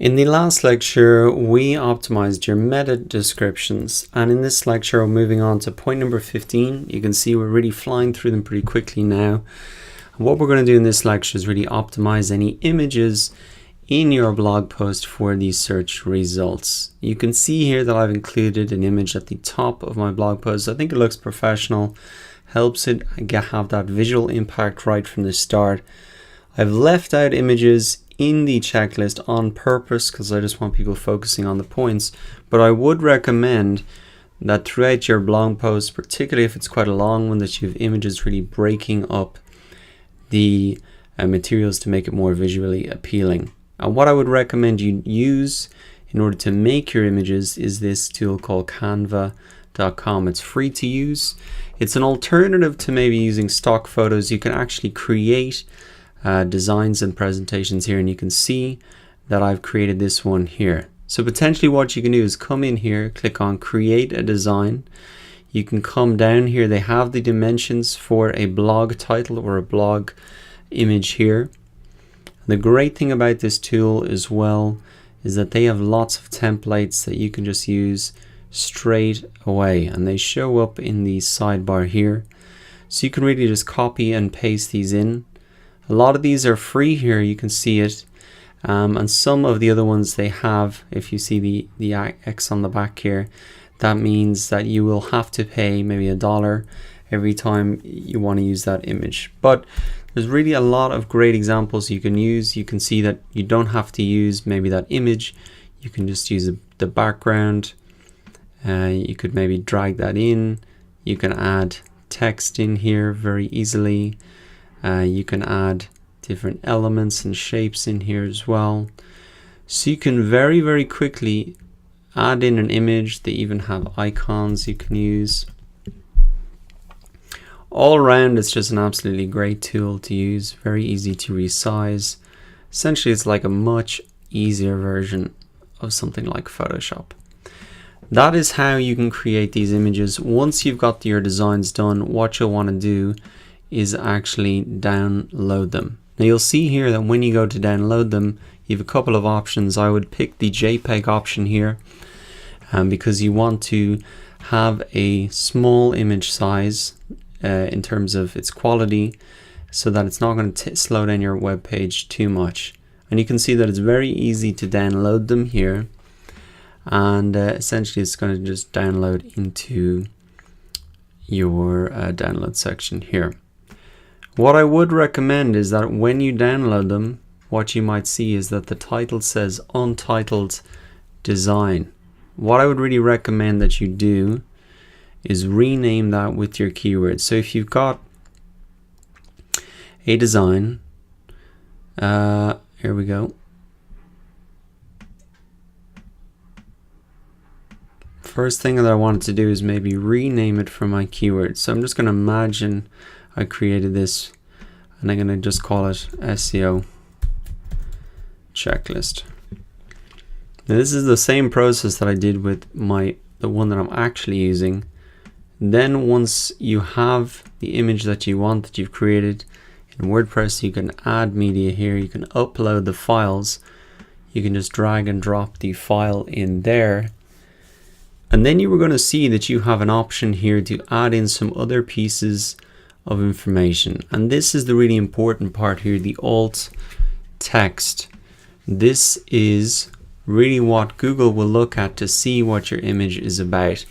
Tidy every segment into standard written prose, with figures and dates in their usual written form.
In the last lecture, we optimized your meta descriptions, and in this lecture, we're moving on to point number 15. You can see we're really flying through them pretty quickly now. And what we're going to do in this lecture is really optimize any images in your blog post for these search results. You can see here that I've included an image at the top of my blog post. I think it looks professional, helps it have that visual impact right from the start. I've left out images in the checklist on purpose because I just want people focusing on the points, but I would recommend that throughout your blog post, particularly if it's quite a long one, that you have images really breaking up the materials to make it more visually appealing. And what I would recommend you use in order to make your images is this tool called canva.com. It's free to use. It's an alternative to maybe using stock photos. You can actually create designs and presentations here, and you can see that I've created this one here. So potentially what you can do is come in here, click on create a design. You can come down here, they have the dimensions for a blog title or a blog image here. The great thing about this tool as well is that they have lots of templates that you can just use straight away, and they show up in the sidebar here. So you can really just copy and paste these in. A lot of these are free here, you can see it, and some of the other ones they have, if you see the X on the back here, that means that you will have to pay maybe $1 every time you want to use that image. But there's really a lot of great examples you can use. You can see that you don't have to use maybe that image, you can just use the background. You could maybe drag that in, you can add text in here very easily. You can add different elements and shapes in here as well. So you can very, very quickly add in an image. They even have icons you can use. All around, it's just an absolutely great tool to use. Very easy to resize. Essentially, it's like a much easier version of something like Photoshop. That is how you can create these images. Once you've got your designs done, what you'll want to do is actually download them. Now you'll see here that when you go to download them, you have a couple of options. I would pick the JPEG option here because you want to have a small image size in terms of its quality so that it's not going to slow down your web page too much. And you can see that it's very easy to download them here, and essentially it's going to just download into your download section here. What I would recommend is that when you download them, what you might see is that the title says untitled design. What I would really recommend that you do is rename that with your keywords. So if you've got a design, here we go. First thing that I wanted to do is maybe rename it for my keywords. So I'm just going to imagine I created this, and I'm going to just call it SEO checklist. Now this is the same process that I did with the one that I'm actually using. Then once you have the image that you want, that you've created in WordPress, you can add media here, you can upload the files, you can just drag and drop the file in there. And then you were going to see that you have an option here to add in some other pieces of information, and this is the really important part here, the alt text. This is really what Google will look at to see what your image is about.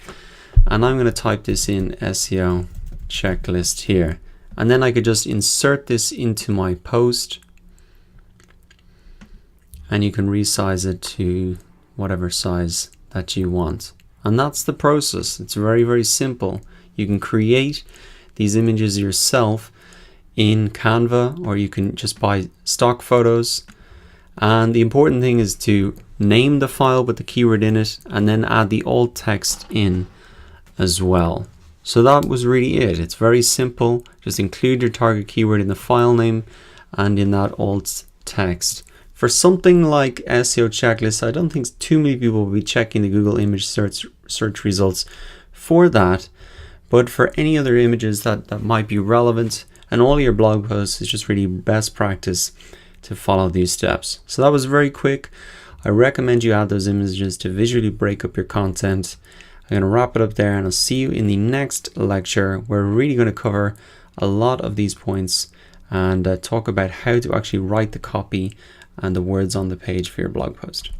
And I'm going to type this in SEO checklist here, and then I could just insert this into my post, and you can resize it to whatever size that you want. And that's the process. It's very, very simple. You can create these images yourself in Canva, or you can just buy stock photos. And the important thing is to name the file with the keyword in it, and then add the alt text in as well. So that was really it. It's very simple. Just include your target keyword in the file name and in that alt text. For something like SEO checklist, I don't think too many people will be checking the Google image search results for that. But for any other images that might be relevant, and all your blog posts, is just really best practice to follow these steps. So that was very quick. I recommend you add those images to visually break up your content. I'm going to wrap it up there, and I'll see you in the next lecture. We're really going to cover a lot of these points and talk about how to actually write the copy and the words on the page for your blog post.